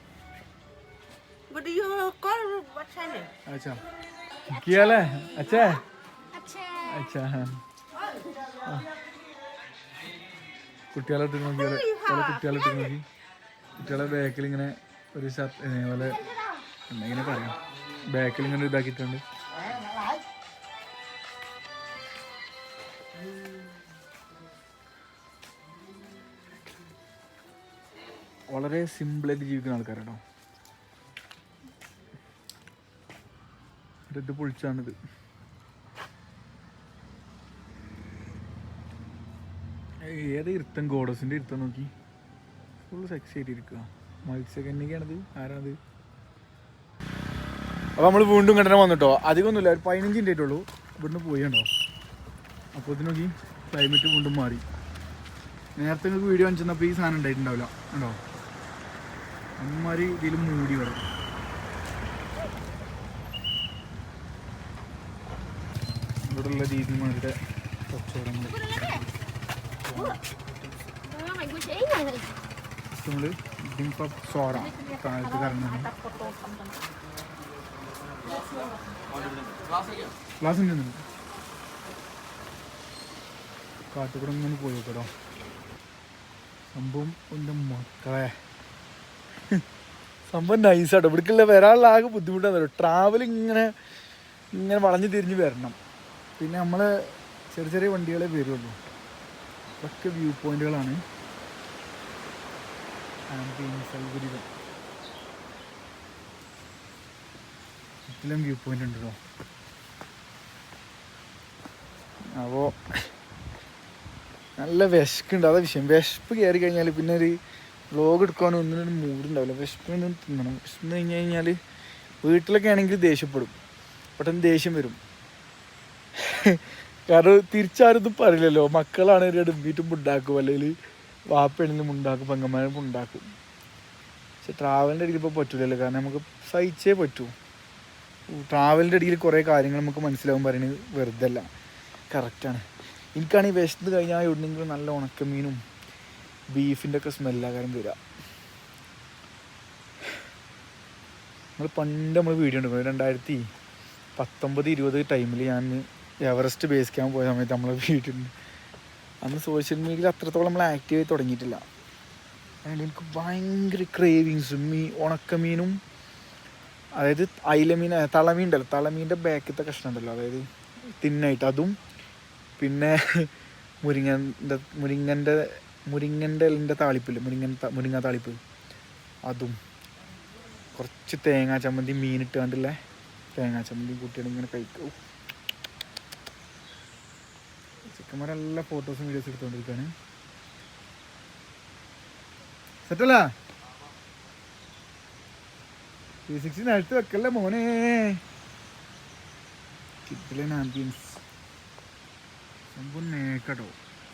वीडियो कॉल अच्छा है। अच्छा क्या हाल है? अच्छा है? अच्छा हाँ. കുട്ടികളെ ബാക്കിൽ ഇങ്ങനെ ഒരു പോലെ ഇങ്ങനെ പറയാം, ബാക്കിൽ ഇങ്ങനെ ഇതാക്കിയിട്ടുണ്ട്. വളരെ സിമ്പിളായിട്ട് ജീവിക്കുന്ന ആൾക്കാരാണോ. ഇത് പൊളിച്ചാണിത്. ഏത് ഇരുത്തം, ഗോഡസിൻ്റെ ഇരുത്തം നോക്കി, ഫുള്ള് സെക്സ് ആയിട്ടിരിക്കുക. മത്സ്യകന്യകയാണത്. ആരാണത്? അപ്പോൾ നമ്മൾ വീണ്ടും കണ്ടന വന്നിട്ടോ. അധികമൊന്നുമില്ല, ഒരു 15 മിനിറ്റ് ആയിട്ടുള്ളൂ ഇവിടുന്ന് പോയിട്ടോ. അപ്പോൾ ഇത് നോക്കി ക്ലൈമറ്റ് വീണ്ടും മാറി. നേരത്തെ നിങ്ങൾക്ക് വീഡിയോ കാണിച്ചപ്പോൾ ഈ സാധനം ഉണ്ടായിട്ടുണ്ടാവില്ല ഉണ്ടോ? അമ്മമാര് ഇതിൽ മൂടി വരും. ഇവിടെയുള്ള ദീദിമാരുടെ കച്ചവടങ്ങൾ നമ്മൾ ഡിംപപ്പ് സോറ താഴത്ത് കറങ്ങാണ്. ക്ലാസ് ഉണ്ട്. കാട്ടുകൂടെ ഇങ്ങനെ പോയിക്കോട്ടോ. സംഭവം എൻ്റെ മക്കളെ സംഭവം നൈസാട്ടോ. ഇവിടേക്കുള്ള വരാനുള്ള ആകെ ബുദ്ധിമുട്ടാണ്. ട്രാവൽ ഇങ്ങനെ വളഞ്ഞു തിരിഞ്ഞ് വരണം. പിന്നെ നമ്മൾ ചെറിയ വണ്ടികളെ വരുള്ളൂ. ഇതൊക്കെ വ്യൂ പോയിന്റുകളാണ്. സൗകര്യം ചുറ്റിലും വ്യൂ പോയിന്റ് ഉണ്ടല്ലോ. അപ്പോൾ നല്ല വിശക്കുണ്ട്. അതാ വിഷയം. വിശപ്പ് കയറി കഴിഞ്ഞാൽ പിന്നെ ഒരു വ്ലോഗ് എടുക്കാനും ഒന്നിനൊരു മൂടുണ്ടാവില്ല. വിശപ്പിന് തിന്നണം. വിശന്ന് കഴിഞ്ഞ് കഴിഞ്ഞാൽ വീട്ടിലൊക്കെ ആണെങ്കിൽ ദേഷ്യപ്പെടും, പെട്ടെന്ന് ദേഷ്യം വരും. കാരണം തിരിച്ചാരും പറയില്ലല്ലോ. മക്കളാണ് ഒരു വീട്ടും ഉണ്ടാക്കും, അല്ലെങ്കിൽ വാപ്പയാണെങ്കിലും ഉണ്ടാക്കും, പെങ്ങന്മാരും ഉണ്ടാക്കും. പക്ഷെ ട്രാവലിൻ്റെ ഇടയിൽ ഇപ്പോൾ പറ്റില്ലല്ലോ, കാരണം നമുക്ക് സഹിച്ചേ പറ്റൂ. ട്രാവലിൻ്റെ ഇടയിൽ കുറേ കാര്യങ്ങൾ നമുക്ക് മനസ്സിലാവും. പറയുന്നത് വെറുതെ അല്ല, കറക്റ്റാണ്. എനിക്കാണെങ്കിൽ വിശന്ന് കഴിഞ്ഞാൽ എവിടെയെങ്കിലും നല്ല ഉണക്കമീനും ബീഫിൻ്റെ ഒക്കെ സ്മെല്ലാകാരം വരിക. പണ്ട് നമ്മൾ വീഡിയോ എടുക്കുന്നത് 2019-20 ടൈമിൽ ഞാൻ എവറസ്റ്റ് ബേസ് ക്യാമ്പ് പോയ സമയത്ത് നമ്മൾ വീഡിയോ ഉണ്ട്. അന്ന് സോഷ്യൽ മീഡിയയിൽ അത്രത്തോളം നമ്മൾ ആക്റ്റീവ് ആയി തുടങ്ങിയിട്ടില്ല. അതുകൊണ്ട് എനിക്ക് ഭയങ്കര ക്രേവിങ്സും ഉണക്കമീനും, അതായത് അയിലമീൻ, തളമീൻ ഉണ്ടല്ലോ, തളമീൻ്റെ ബാക്കത്തെ കഷ്ണം ഉണ്ടല്ലോ, അതായത് തിന്നായിട്ട് അതും, പിന്നെ മുരിങ്ങൻ്റെ ഇലിൻ്റെ താളിപ്പില്ല, മുരിങ്ങ താളിപ്പ് അതും, കുറച്ച് തേങ്ങാ ചമ്മന്തി മീനിട്ട് കണ്ടില്ലേ, തേങ്ങാ ചമ്മന്തി കൂട്ടിയാണെങ്കിൽ ഇങ്ങനെ കഴിക്കും. ചിക്കന്മാരെല്ലാം ഫോട്ടോസും വീഡിയോസും എടുത്തുകൊണ്ടിരിക്കുകയാണ്. സെറ്റല്ല 360 അടുത്ത് വെക്കല്ലേ മോനെ. കിട്ടില്ല ആംബിയൻസ് സംഭവം നേക്കട്ടോ,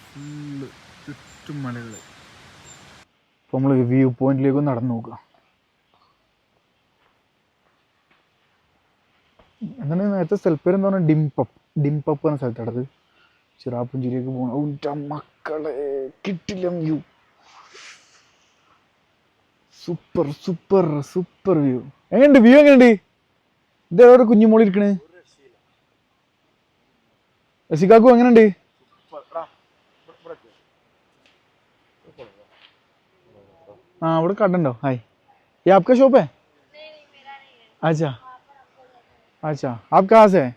ഫുള്ള് ചുറ്റും മലകൾ. അപ്പോൾ നമ്മൾ വ്യൂ പോയിന്റിലേക്ക് നടന്നു നോക്കുക. എന്താണ് നേരത്തെ സ്ഥലപ്പേര് എന്താ പറയുക, ഡിംപപ്പ് എന്ന സ്ഥലത്താണത്. ചിറാപ്പുഞ്ചിരിക്ക് പോകണം. മക്കളെ കിട്ടില്ല view, super super super view. എങ്ങനെയുണ്ട് വ്യൂ? എങ്ങനെയുണ്ട്? ഇതെവിടെ കുഞ്ഞുമോളി ഇരിക്കണ്? രസികാക്കു എങ്ങനെയുണ്ട്? हाँ वो कार्टन दो। हाय, ये आपका शॉप है? नहीं मेरा नहीं है। अच्छा अच्छा, आप कहाँ से हैं?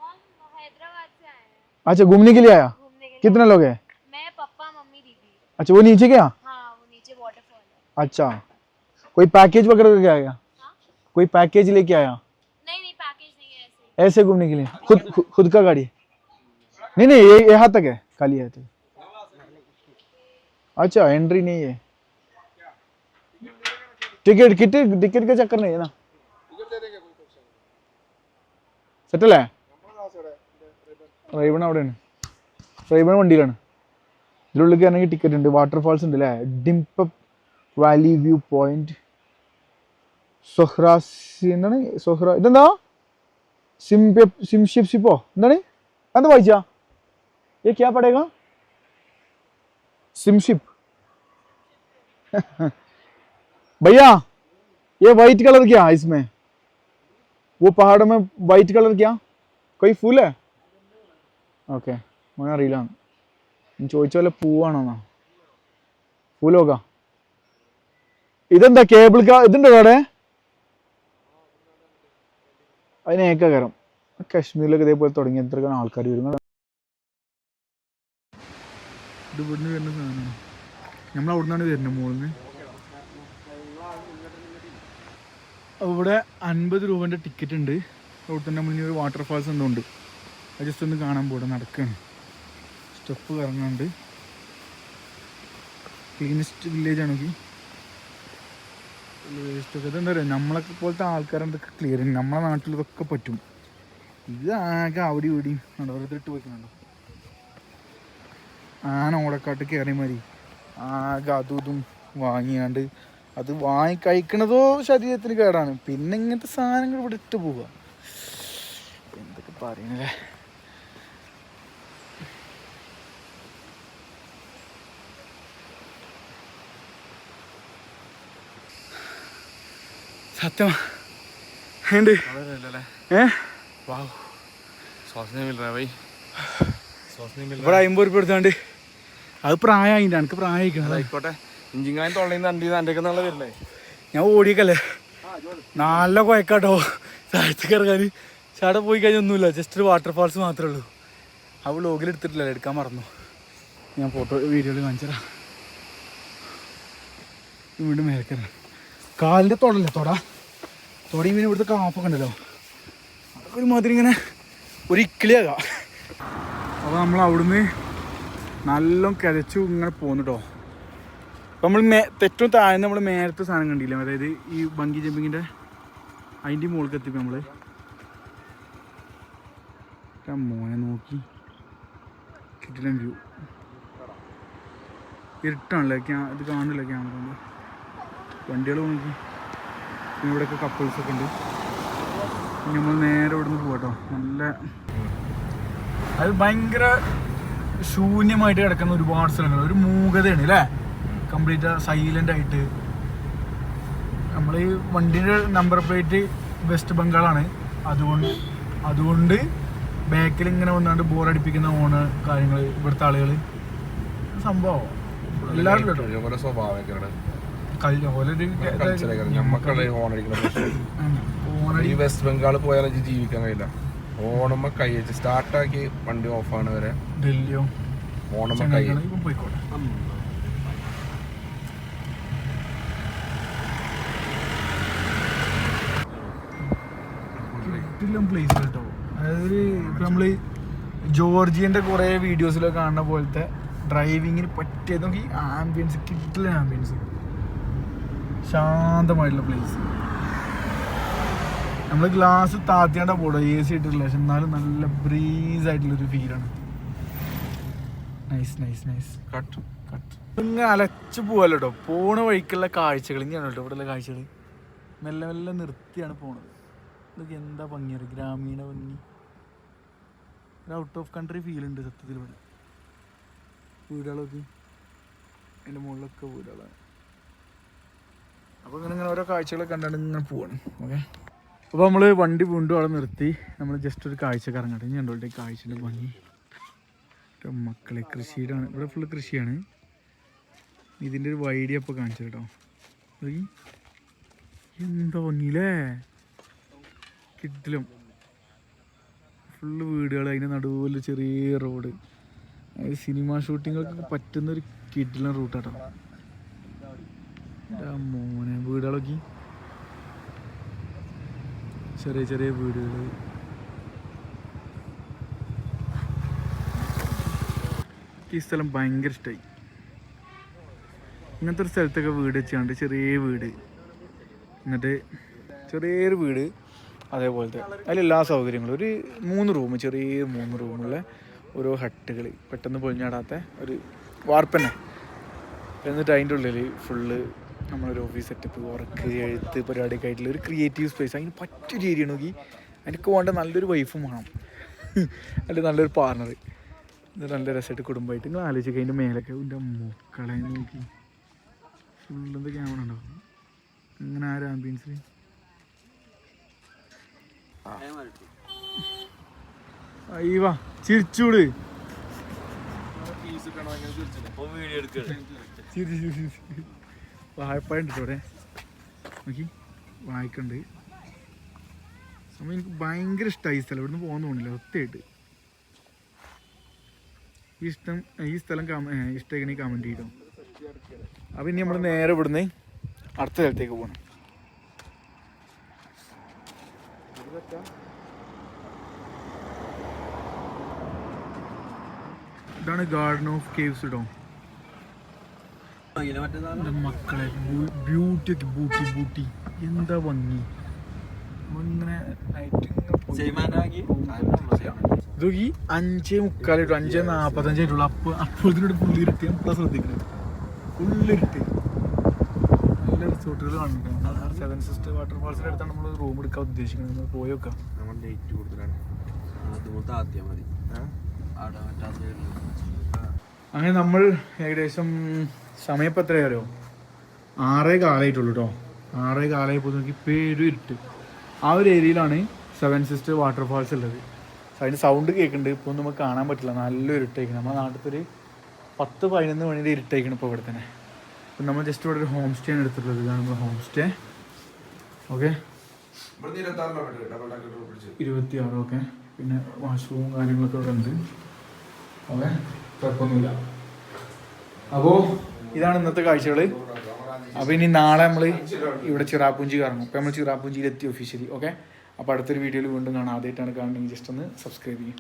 हम हैदराबाद से आए हैं अच्छा, घूमने के लिए आया? घूमने के लिए। कितने लोग हैं? मैं, पापा, मम्मी, दीदी। अच्छा, वो नीचे क्या? हाँ वो नीचे वाटरफॉल है। अच्छा, कोई पैकेज वगैरह लेके आया? हाँ? कोई पैकेज लेके आया? नहीं पैकेज नहीं है, ऐसे ऐसे घूमने के लिए खुद का गाड़ी? नहीं ये यहाँ तक है, खाली है तो। अच्छा, एंट्री नहीं है, टिकट का चक्कर नहीं है ना? സെറ്റല്ലേ? റൈബൺ അവിടെയാണ്, റൈബൺ വണ്ടിയിലാണ്. ഇതിനുള്ളിൽ കയറണമെങ്കിൽ ടിക്കറ്റ് ഉണ്ട്. വാട്ടർഫാൾസ് ഉണ്ട് അല്ലേ? ഡിംപപ്പ് വാലി വ്യൂ പോയിന്റ്, എന്താണ് ഇതെന്താ? സിംഷിപ്പോ എന്താണ്? എന്താ വായിച്ചാ? ये क्या पड़ेगा? सिमशिप। भैया ये वाइट कलर क्या है इसमें? वो पहाड़ों में वाइट कलर क्या कोई फूल है? ओके, मैं അറിയില്ല. ചോദിച്ച പോലെ പൂവാണോന്നാ? ഫൂൽ होगा. ഇതെന്താ കേബിൾ കാ ഇതുണ്ടോ അവിടെ? അതിനേക്കാ കയറും. കാശ്മീരിലൊക്കെ ഇതേപോലെ തുടങ്ങി എത്ര ആൾക്കാർ വരും. ഇത് ഇവിടുന്ന് വരുന്ന സാധനമാണ്. നമ്മൾ അവിടെ നിന്നാണ് വരുന്നത്, മുകളിൽ നിന്ന്. ഇവിടെ 50 രൂപേൻ്റെ ടിക്കറ്റ് ഉണ്ട്. അവിടെ തന്നെ മുന്നിൽ ഒരു വാട്ടർഫാൾസ് എന്തോ ഉണ്ട്. അത് ജസ്റ്റ് ഒന്ന് കാണാൻ പോട്ടെ. നടക്കുകയാണ്, സ്റ്റെപ്പ് കറങ്ങാണ്ട്. ക്ലീനസ്റ്റ് വില്ലേജ് ആണെങ്കിൽ വേസ്റ്റൊക്കെ ഇതെന്താ പറയുക, നമ്മളൊക്കെ പോലത്തെ ആൾക്കാരെന്തൊക്കെ ക്ലിയർ ചെയ്യും. നമ്മളെ നാട്ടിൽ ഇതൊക്കെ പറ്റും. ഇത് ആകെ അവിടെ ഇവിടെയും വെറുതെ പോയിക്കുന്നുണ്ടോ. ആന ഓടക്കാട്ട് കയറി മതി ആകെ അതും ഇതും വാങ്ങിയാണ്ട് അത് വാങ്ങി കഴിക്കണതോ ശരീരത്തിന് കേടാണ്. പിന്നെ ഇങ്ങനത്തെ സാധനങ്ങൾ ഇവിടെ ഇട്ട് പോവുക. എന്തൊക്കെ പറയണല്ലേ. സത്യം ഉണ്ട്. ഇവിടെ 50 രൂപ എടുത്താണ്ട് അത് പ്രായമായില്ല. എനിക്ക് പ്രായമായിക്കണം. ആയിക്കോട്ടെ, ഇഞ്ചിങ്ങാൻ തൊള്ളയിൽ എൻ്റെ വരണേ. ഞാൻ ഓടിയേക്കല്ലേ, നല്ല കുഴക്കാട്ടോ താഴത്തേക്ക് ഇറങ്ങാൻ. ചാടെ പോയി കഴിഞ്ഞാൽ ഒന്നുമില്ല, ജസ്റ്റ് ഒരു വാട്ടർഫാൾസ് മാത്രമേ ഉള്ളൂ. ആ വ്ളോഗിൽ എടുത്തിട്ടില്ല, എടുക്കാൻ മറന്നു. ഞാൻ ഫോട്ടോ വീഡിയോയിൽ കാണിച്ചുതരാം. വീണ്ടും മേൽക്കരാം. കാലിൻ്റെ തൊടല്ലേ, തൊടയും പിന്നെ ഇവിടുത്തെ കാപ്പൊക്കെ ഉണ്ടല്ലോ, അതൊക്കെ ഒരു മാതിരി ഇങ്ങനെ ഒരു ഇക്കിളിയാകാം. അപ്പോൾ നമ്മൾ അവിടുന്ന് നല്ല കിതച്ചു ഇങ്ങനെ പോന്നിട്ടോ. അപ്പം നമ്മൾ തെറ്റും താഴ്ന്ന് നമ്മൾ മേലത്തെ സാധനം കണ്ടില്ല, അതായത് ഈ ബങ്കി ജമ്പിങ്ങിൻ്റെ അതിൻ്റെ മുകളിൽ എത്തിപ്പോൾ നമ്മൾ മോനെ നോക്കി കിട്ടില്ല വ്യൂ. ഇരുട്ടാണല്ലേ, ഇത് കാണില്ല ക്യാമറ കൊണ്ട്. വണ്ടികൾ നോക്കി, പിന്നെ ഇവിടെയൊക്കെ കപ്പിൾസൊക്കെ ഉണ്ട്. നമ്മൾ നേരെ ഇവിടെ നിന്ന് പോകട്ടോ. നല്ല അത് ഭയങ്കര ശൂന്യമായിട്ട് കിടക്കുന്ന ഒരുപാട് സ്ഥലങ്ങൾ, ഒരു മൂകതയാണ് അല്ലേ. കംപ്ലീറ്റ് സൈലൻ്റ് ആയിട്ട് നമ്മൾ നമ്മൾ ഈ വണ്ടിയുടെ നമ്പർ പ്ലേറ്റ് വെസ്റ്റ് ബംഗാളാണ്. അതുകൊണ്ട് ബാക്കിൽ ഇങ്ങനെ വന്നാണ്ട് ബോറടിപ്പിക്കുന്ന ഓണ് കാര്യങ്ങൾ ഇവിടുത്തെ ആളുകൾ സംഭവം എല്ലാവരും കേട്ടോ സ്വഭാവം ഈ വെസ്റ്റ് ബംഗാൾ പോയാൽ ജീവിക്കാൻ കഴിയില്ല. ഓണമ്മ കൈ വെച്ച് സ്റ്റാർട്ടാക്കി വണ്ടി ഓഫാണ് വരെ ഡൽഹിയോ ഓണമ്മ കൈ പോയിക്കോട്ടെ. പ്ലേസ് കേട്ടോ. അതായത് ഇപ്പം നമ്മൾ ജോർജിയൻ്റെ കുറേ വീഡിയോസിലൊക്കെ കാണുന്ന പോലത്തെ ഡ്രൈവിങ്ങിന് പറ്റിയത് നമുക്ക് ഈ ആംബിയൻസ് കിട്ടില്ല. ആംബിയൻസ് ശാന്തമായിട്ടുള്ള പ്ലേസ്. നമ്മൾ ഗ്ലാസ് താത്തിയാണ്ട പോടുക, AC ഇട്ടിട്ടില്ല, പക്ഷെ എന്നാലും നല്ല ബ്രീസ് ആയിട്ടുള്ളൊരു ഫീലാണ്. Nice nice nice. Cut cut ഇങ്ങനെ അലച്ചു പോവല്ലോ കേട്ടോ. പോണ വഴിക്കുള്ള കാഴ്ചകൾ ഇങ്ങനെയാണ് കേട്ടോ. ഇവിടെയുള്ള കാഴ്ചകൾ മെല്ലെ മെല്ലെ നിർത്തിയാണ് പോണത്. ഇതൊക്കെ എന്താ ഭംഗിയാണ്, ഗ്രാമീണ ഭംഗി. ഒരു ഔട്ട് ഓഫ് കൺട്രി ഫീൽ ഉണ്ട് സത്യത്തിൽ. ഇവിടെ വീടുകളൊക്കെ അതിൻ്റെ മുകളിലൊക്കെ വീടുകളാണ്. അപ്പോൾ ഇങ്ങനെ ഓരോ കാഴ്ചകളൊക്കെ കണ്ടാണ് ഇങ്ങനെ പോവാണ്. ഓക്കെ, അപ്പോൾ നമ്മൾ വണ്ടി വീണ്ടും അവിടെ നിർത്തി നമ്മൾ ജസ്റ്റ് ഒരു കാഴ്ച കറങ്ങട്ടെ. ഇനി കണ്ടോട്ടെ കാഴ്ചയുടെ ഭംഗി. മക്കളെ കൃഷിയുടെ ഇവിടെ ഫുള്ള് കൃഷിയാണ്. ഇതിൻ്റെ ഒരു വൈഡിയ അപ്പോൾ കാണിച്ചു കേട്ടോ. എന്താ ഭംഗിയില്ലേ, കിട്ടിലും ഫുള്ള് വീടുകൾ, അതിൻ്റെ നടുവിൽ ചെറിയ റോഡ്. അതായത് സിനിമ ഷൂട്ടിങ്ങൊക്കെ പറ്റുന്നൊരു കിട്ടിലും റൂട്ടാട്ടോ. മോനെ വീടുകളൊക്കെ ചെറിയ ചെറിയ വീടുകൾ. ഈ സ്ഥലം ഭയങ്കര ഇഷ്ടമായി. ഇങ്ങനത്തെ ഒരു സ്ഥലത്തൊക്കെ വീട് വെച്ചാണ്ട് ചെറിയ വീട്, എന്നിട്ട് ചെറിയൊരു വീട് അതേപോലത്തെ അതിലെല്ലാ സൗകര്യങ്ങളും. ഒരു 3 റൂം, ചെറിയ 3 റൂമുള്ള ഓരോ ഹട്ടുകൾ, പെട്ടെന്ന് പൊളിഞ്ഞാടാത്ത ഒരു വാർപ്പന്നെ. എന്നിട്ട് അതിൻ്റെ ഉള്ളിൽ ഫുള്ള് നമ്മളൊരു ഓഫീസ് സെറ്റപ്പ്, വർക്ക്, എഴുത്ത് പരിപാടിയൊക്കെ ആയിട്ടുള്ള ഒരു ക്രിയേറ്റീവ് സ്പേസ്. അതിന് പറ്റൊരു ഏരിയ നോക്കി. എനിക്ക് വേണ്ട നല്ലൊരു വൈഫും വേണം, അല്ലെങ്കിൽ നല്ലൊരു പാർട്ണർ. ഇത് നല്ല രസമായിട്ട് കുടുംബമായിട്ട് നിങ്ങൾ ആലോചിക്കുക. അതിൻ്റെ മേലൊക്കെ എൻ്റെ മക്കളെ നോക്കി ഫുള്ളെന്താ ക്യാമറ ഉണ്ടാവും. അങ്ങനെ ആ ഒരു ആംബിയൻസിൽ അയ്യവാ ചിരിച്ചൂട്. വാഴപ്പഴം ഉണ്ട് ഇവിടെ നോക്കി, വാഴക്കുണ്ട്. അപ്പോൾ എനിക്ക് ഭയങ്കര ഇഷ്ടമായി ഈ സ്ഥലം. ഇവിടുന്ന് പോകാൻ തോന്നില്ല സത്യമായിട്ട്. ഈ സ്ഥലം ഇഷ്ടമാക്കണേ കമൻറ്റ് ചെയ്തോ. അപ്പം ഇനി നമ്മൾ നേരെ ഇവിടുന്ന് അടുത്ത സ്ഥലത്തേക്ക് പോകണം. ഇതാണ് ഗാർഡൻ ഓഫ് കേവ്സ് കേട്ടോ. മക്കളെ ബ്യൂട്ടി ഒക്കെ ബൂട്ടി എന്താ ഭംഗി. ഇങ്ങനെ ഇതൊക്കെ 5:45 5:45 അപ്പോഴത്തിനോട് പുള്ളിരുട്ടി നമ്മളെ ശ്രദ്ധിക്കണം. ഫുള്ളിരുട്ട്. നല്ല റിസോർട്ടുകൾ കാണുന്നുണ്ട്. 7 സിസ്റ്റർ വാട്ടർഫാൾസിൻ്റെ അടുത്താണ് നമ്മൾ റൂം എടുക്കാൻ ഉദ്ദേശിക്കുന്നത്. നമ്മൾ പോയി നോക്കാം. അങ്ങനെ നമ്മൾ ഏകദേശം സമയം ഇപ്പം എത്രയാലോ 6:15 കേട്ടോ. 6:15 നോക്കി പേരും ഇരുട്ട്. ആ ഒരു ഏരിയയിലാണ് 7 സിസ്റ്റർ വാട്ടർഫാൾസ് ഉള്ളത്. അതിൻ്റെ സൗണ്ട് കേൾക്കുന്നുണ്ട്. ഇപ്പോൾ നമുക്ക് കാണാൻ പറ്റില്ല, നല്ലൊരു ഇരുട്ടായിരിക്കണം. നമ്മുടെ നാട്ടിലൊരു 10-11 മണിയുടെ ഇരുട്ടായിരിക്കണം ഇപ്പോൾ ഇവിടെ തന്നെ. അപ്പം നമ്മൾ ജസ്റ്റ് ഇവിടെ ഒരു ഹോം സ്റ്റേ ആണ് എടുത്തിട്ടുള്ളത്. ഇതാണ് നമ്മൾ ഹോം സ്റ്റേ. ഓക്കെ, 26. ഓക്കെ, പിന്നെ വാഷ്റൂമും കാര്യങ്ങളൊക്കെ ഇവിടെ ഉണ്ട്. ഓക്കെ, കുഴപ്പമൊന്നുമില്ല. അപ്പോൾ ഇതാണ് ഇന്നത്തെ കാഴ്ചകൾ. അപ്പോൾ ഇനി നാളെ നമ്മൾ ഇവിടെ ചിറാപ്പുഞ്ചി കറങ്ങും. അപ്പോൾ നമ്മൾ ചിറാപ്പുഞ്ചിയിൽ എത്തി ഒഫീഷ്യലി. ഓക്കെ, അപ്പോൾ അടുത്തൊരു വീഡിയോയിൽ വീണ്ടും കാണാം. ആദ്യമായിട്ടാണ് കാണുന്നതെങ്കിൽ ജസ്റ്റ് ഒന്ന് സബ്സ്ക്രൈബ് ചെയ്യും.